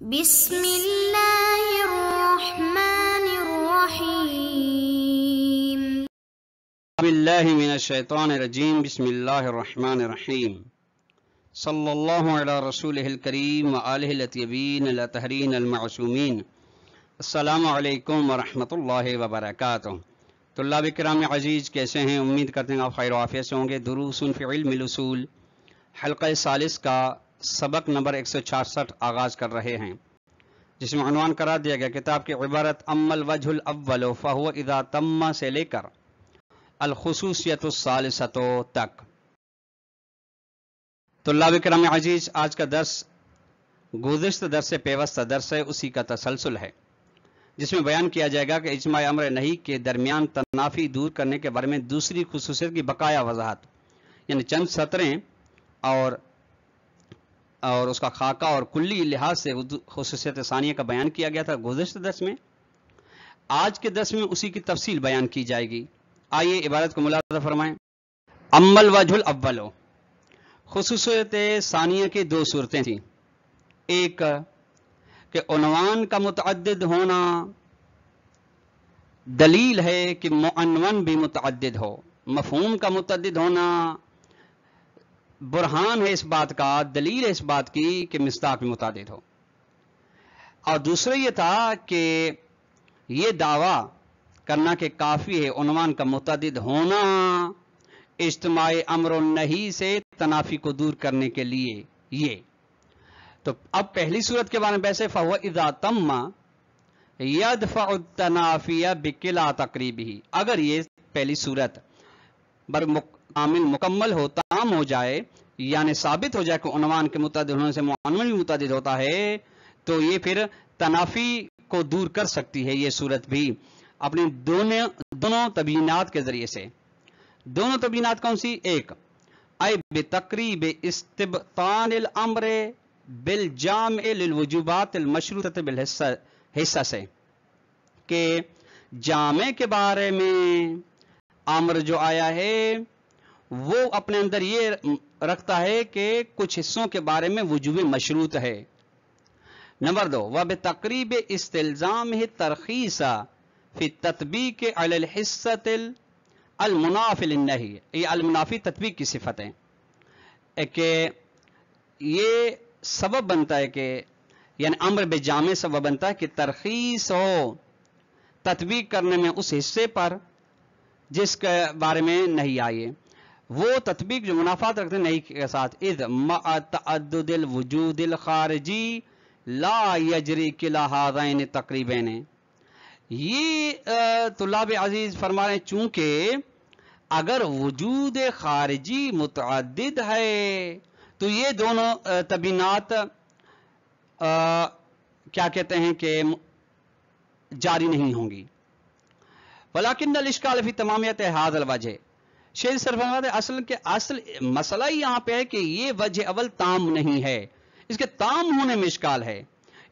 بسم اللہ الرحمن الرحیم باللہ من الشیطان الرجیم بسم اللہ الرحمن الرحیم صلی اللہ علی رسولہ الکریم وآلہ الطیبین الطاہرین المعصومین۔ السلام علیکم ورحمۃ اللہ وبرکاتہ۔ طلاب کرام عزیز، کیسے ہیں؟ امید کرتے ہیں آپ خیر و عافیت سے ہوں گے۔ دروس فی علم الاصول حلقہ ثالث کا سبق نمبر 166 آغاز کر رہے ہیں، جس میں عنوان قرار دیا گیا کتاب کی عبارت اما الوجہ الاول فہو اذا تم سے لے کر الخصوصیت الثالثۃ تک۔ طلاب کرام عزیز، آج کا درس گزشتہ درس سے پیوستہ درس ہے، اسی کا تسلسل ہے، جس میں بیان کیا جائے گا کہ اجماع امر نہی کے درمیان تنافی دور کرنے کے بارے میں دوسری خصوصیت کی بقایا وضاحت، یعنی چند سطریں اور اس کا خاکہ اور کلی لحاظ سے خصوصیت ثانیہ کا بیان کیا گیا تھا گزشتہ درس میں۔ آج کے درس میں اسی کی تفصیل بیان کی جائے گی۔ آئیے عبارت کو ملاحظہ فرمائیں۔ اما الوجہ الاول، خصوصیت ثانیہ کی دو صورتیں تھیں، ایک کہ عنوان کا متعدد ہونا دلیل ہے کہ معنون بھی متعدد ہو، مفہوم کا متعدد ہونا برہان ہے اس بات کا، دلیل ہے اس بات کی کہ مصداق بھی متعدد ہو، اور دوسرا یہ تھا کہ یہ دعویٰ کرنا کہ کافی ہے عنوان کا متعدد ہونا اجتماع امر و نہی سے تنافی کو دور کرنے کے لیے۔ یہ تو اب پہلی صورت کے بارے میں ویسے فہو اذا تم یدفع التنافی بکلا تقریبہ، اگر یہ پہلی صورت مکمل ہو، تام ہو جائے، یعنی ثابت ہو جائے کہ عنوان کے متعدد ہونے سے معنون بھی متعدد ہوتا ہے، تو یہ پھر تنافی کو دور کر سکتی ہے یہ صورت بھی اپنی دونوں تبیینات کے ذریعے سے۔ دونوں تبیینات کون سی؟ ایک اے بتقریب استبطان الامر بالجامع للوجوبات المشروطۃ بالحصہ سے، کہ جامع کے بارے میں امر جو آیا ہے وہ اپنے اندر یہ رکھتا ہے کہ کچھ حصوں کے بارے میں وجوب مشروط ہے۔ نمبر دو وبتقریب استلزامہ الترخیص فی التطبیق علی الحصۃ المنافی للنہی، یہ المنافی تطبیق کی صفت ہے کہ یہ سبب بنتا ہے کہ یعنی امر بجامع سبب بنتا ہے کہ ترخیص ہو تطبیق کرنے میں اس حصے پر جس کے بارے میں نہیں آئیے، وہ تطبیق جو منافات رکھتے ہیں نہیں کے ساتھ۔ اذ مع تعدد الوجود الخارجی لا یجری کلا ہذین تقریبین، یہ طلاب عزیز فرما رہے ہیں چونکہ اگر وجود خارجی متعدد ہے تو یہ دونوں تبیینات کیا کہتے ہیں کہ جاری نہیں ہوں گی۔ ولیکن الاشکال فی تمامیت ھذا الوجہ، شیخ صرف اصل مسئلہ یہاں پہ ہے کہ یہ وجہ اول تام نہیں ہے، اس کے تام ہونے میں اشکال ہے،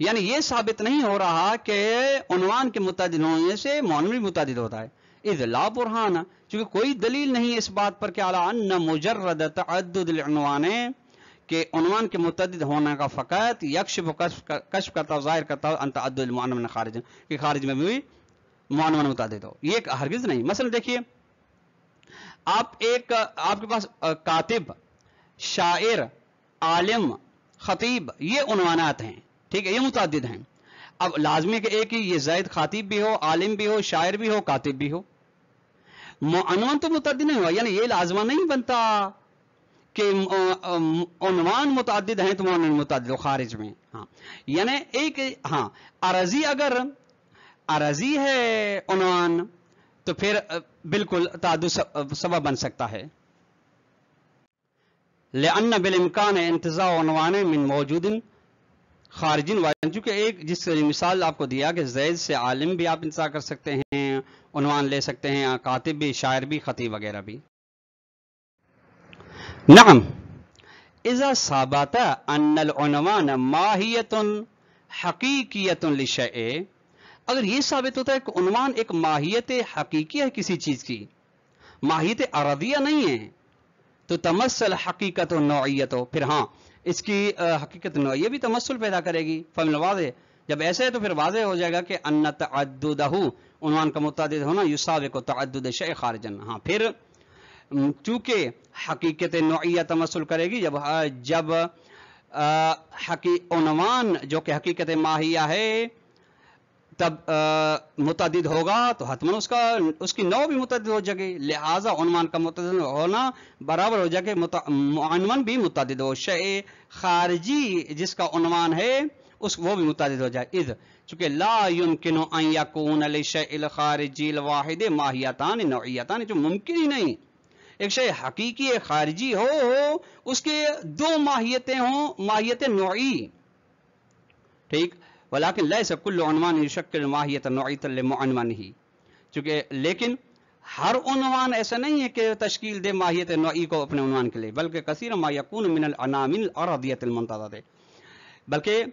یعنی یہ ثابت نہیں ہو رہا کہ عنوان کے متعدد ہونے سے معنون بھی متعدد ہوتا ہے۔ اذ لا برہان، چونکہ کوئی دلیل نہیں ہے اس بات پر کہ علی ان مجرد تعدد العنوان، کہ عنوان کے متعدد ہونے کا فقط یکشف کشف کرتا اور ظاہر کرتا ان تعدد المعنون من خارج، کہ خارج میں بھی معنون متعدد ہو، یہ ہرگز نہیں۔ مثلا دیکھیے آپ کے پاس کاتب، شاعر، عالم، خطیب، یہ عنوانات ہیں، ٹھیک ہے، یہ متعدد ہیں۔ اب لازمی ہے کہ ایک ہی یہ زید خطیب بھی ہو، عالم بھی ہو، شاعر بھی ہو، کاتب بھی ہو، عنوان تو متعدد نہیں ہوا، یعنی یہ لازمہ نہیں بنتا کہ عنوان متعدد ہیں تو معنون متعدد ہو خارج میں۔ ہاں یعنی ایک ہاں عرضی، اگر عرضی ہے عنوان تو پھر بالکل تعدد سبب بن سکتا ہے۔ لأن بالامکان انتزاع عنوان من موجود خارجین، چونکہ ایک جس مثال آپ کو دیا کہ زید سے عالم بھی آپ انتزاع کر سکتے ہیں، عنوان لے سکتے ہیں، کاتب بھی، شاعر بھی، خطیب وغیرہ بھی۔ نعم اذا ثبت ان العنوان ماہیت حقیقیت للشیء، اگر یہ ثابت ہوتا ہے کہ عنوان ایک ماہیت حقیقی ہے کسی چیز کی، ماہیت عرضیہ نہیں ہے، تو تمثل حقیقت و نوعیت ہو، پھر ہاں اس کی حقیقت نوعیہ بھی تمثل پیدا کرے گی. فمن واضح، جب ایسے ہے تو پھر واضح ہو جائے گا کہ ان تعددہ، عنوان کا متعدد ہونا، یسابق تعدد شیء خارجا. ہاں پھر چونکہ حقیقت نوعیہ تمثل کرے گی جب عنوان جو کہ حقیقت ماہیہ ہے تب متعدد ہوگا تو حتماً اس کی نوع بھی متعدد ہو جائے گی. لہٰذا عنوان کا متعدد ہونا برابر ہو جائے کہ عنوان بھی متعدد ہو. شیء خارجی جس کا عنوان ہے وہ بھی متعدد ہو جائے. اذ چونکہ لا يمکن ان یکون للشیء الخارجی الواحد ماہیتان نوعیتان، جو ممکن ہی نہیں ایک شے حقیقی خارجی ہو اس کے دو ماہیتیں ہوں، ماہیت نوعی. ٹھیک. ولیکن لیس کل عنوان یشکل ماہیت نوعیت لمعنونه، چونکہ لیکن ہر عنوان ایسا نہیں ہے کہ تشکیل دے ماہیت نوعی کو اپنے عنوان کے لیے، بلکہ کثیر ما یکون من العناوین الارضیۃ المنتظرہ، بلکہ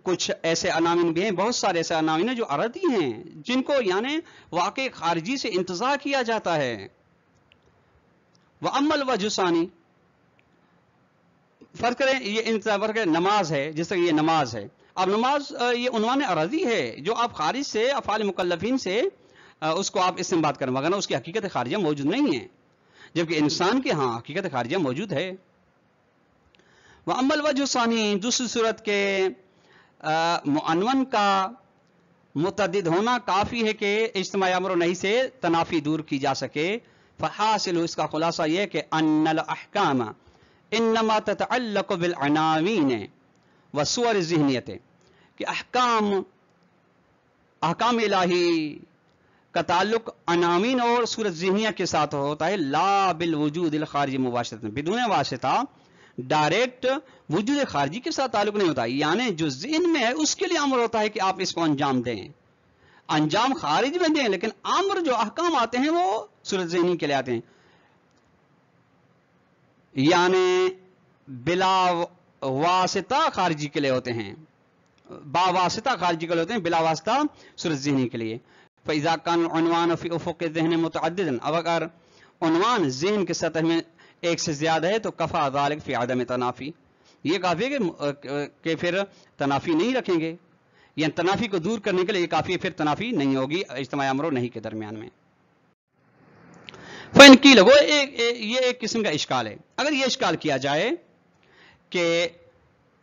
کچھ ایسے عناوین بھی ہیں، بہت سارے ایسے عناوین ہیں جو عرضی ہیں جن کو یعنی واقع خارجی سے انتزاع کیا جاتا ہے. وَأَمَّا الْوَجْهُ الثَّانِي، فرض کریں یہ انتظار ہے نماز ہے، جس طرح یہ نماز ہے. اب نماز یہ عنوان عرضی ہے جو آپ خارج سے افعال مکلفین سے اس کو آپ استنباط کریں، مگر اس کی حقیقت خارجہ موجود نہیں ہے، جبکہ انسان کے ہاں حقیقت خارجہ موجود ہے. وَأَمَّا الْوَجْهُ الثَّانِي، دوسری صورت کے معنون کا متعدد ہونا کافی ہے کہ اجتماعی امر و نہی سے تنافی دور کی جا سکے. فحاصل، اس کا خلاصہ یہ کہ ان الاحکام انما تتعلق بالعناوین والصور الذہنیت، کہ احکام الہی کا تعلق عناوین اور صورت ذہنیہ کے ساتھ ہوتا ہے، لا بالوجود الخارجی مباشرۃ، بدون واسطہ ڈائریکٹ وجود خارجی کے ساتھ تعلق نہیں ہوتا. یعنی جو ذہن میں ہے اس کے لیے امر ہوتا ہے کہ آپ اس کو انجام دیں، انجام خارج میں دیں، لیکن امر جو احکام آتے ہیں وہ صورت ذہنی کے لیے آتے ہیں، یعنی بلا واسطہ خارجی کے لیے ہوتے ہیں، با واسطہ خارجی کے لیے ہوتے ہیں، بلا واسطہ صورت ذہنی کے لیے. فَإِذَا كَانَ الْعُنْوَانُ فِي أُفُقِ الذِّهْنِ مُتَعَدِّدًا، اب اگر عنوان ذہن کے سطح میں ایک سے زیادہ ہے تو کفا ذالک فی عدم تنافی، یہ کافی ہے کہ پھر تنافی نہیں رکھیں گے، یعنی تنافی کو دور کرنے کے لیے یہ کافی ہے، پھر تنافی نہیں ہوگی اجتماعی امر و نہی کے درمیان میں. فَإِنْ قِيلَ، یہ ایک قسم کا اشکال ہے. اگر یہ اشکال کیا جائے کہ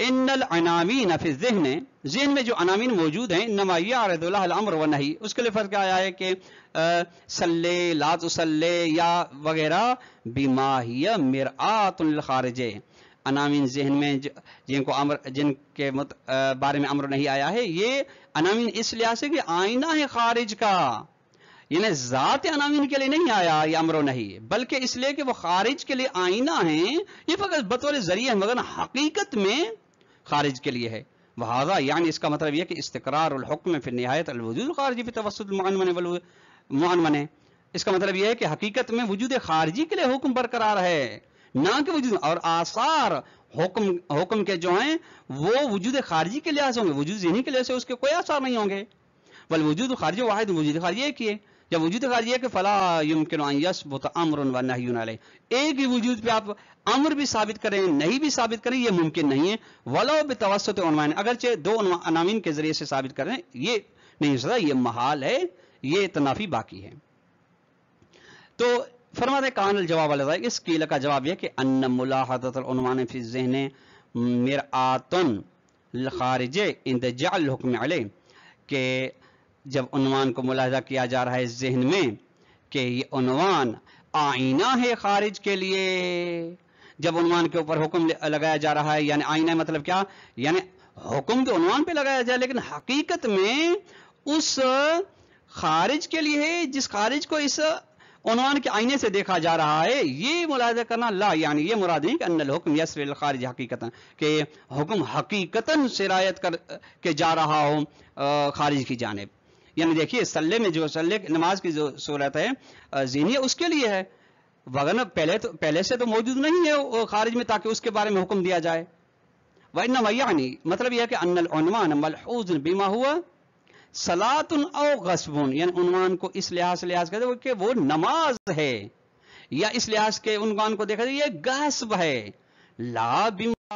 ان العناوین فی الذہن، ذہن میں جو عناوین موجود ہیں، انما یعرض لها الامر والنہی، اس کے لیے فرق کیا آیا ہے کہ صلی لا تصلی یا وغیرہ، بما ہی مرآۃ للخارج، عناوین ذہن میں جن کے بارے میں امر نہیں آیا ہے، یہ عناوین اس لحاظ سے کہ آئینہ ہے خارج کا، یعنی ذات عناوین کے لیے نہیں آیا یہ امر نہیں، بلکہ اس لیے کہ وہ خارج کے لیے آئینہ ہیں، یہ فقط بطور ذریعہ ہے، مگر حقیقت میں خارج کے لیے ہے. وہذا یعنی اس کا مطلب یہ کہ استقرار الحکم فی النہایت الوجود الخارجی فی توسط المعنون، اس کا مطلب یہ ہے کہ حقیقت میں وجود خارجی کے لیے حکم برقرار ہے، نہ کہ وجود، اور آثار حکم کے جو ہیں وہ وجود خارجی کے لحاظ ہوں گے، وجود ذہنی کے لحاظ سے اس کے کوئی آثار نہیں ہوں گے. والوجود خارجی واحد، وجود خارجی ایک ہی ہے. جب وجود خارجی ہے کہ فلا يمكن ان يثبت امر ونهي علیہ، ایک ہی وجود پہ آپ امر بھی ثابت کریں نہیں بھی ثابت کریں یہ ممکن نہیں ہے. ولو بتوسط عنوان، اگرچہ دو عناوین کے ذریعے سے ثابت کریں یہ نہیں ہو سکتا، یہ محال ہے، یہ تنافی باقی ہے. تو فرماتے کان الجواب علی ذلک، اس قیل کا جواب یہ کہ ان ملاحظۃ العنوان فی الذہن مرآۃ للخارج عند جعل الحکم علیہ، کہ جب عنوان کو ملاحظہ کیا جا رہا ہے ذہن میں کہ یہ عنوان آئینہ ہے خارج کے لیے، جب عنوان کے اوپر حکم لگایا جا رہا ہے، یعنی آئینہ مطلب کیا، یعنی حکم تو عنوان پہ لگایا جائے لیکن حقیقت میں اس خارج کے لیے ہے جس خارج کو اس عنوان کے آئینے سے دیکھا جا رہا ہے، یہ ملاحظہ کرنا لا، یعنی یہ مراد نہیں کہ ان الحکم یسری الخارج حقیقتاً، کہ حکم حقیقتاً سرایت کر کے جا رہا ہو خارج کی جانب. یعنی دیکھیے صلی میں جو صلی نماز کی جو صورت ہے ذہنی اس کے لیے ہے، وگرنہ پہلے سے تو موجود نہیں ہے خارج میں تاکہ اس کے بارے میں حکم دیا جائے. وَإِنَّمَا یعنی مطلب یہ ہے کہ ان العنوان ملحوظ بما ہوا صلاۃ او غصب، یعنی عنوان کو اس لحاظ سے لحاظ کرتے کہ وہ نماز ہے، یا اس لحاظ کے عنوان کو دیکھا جائے یہ غصب ہے، لا بما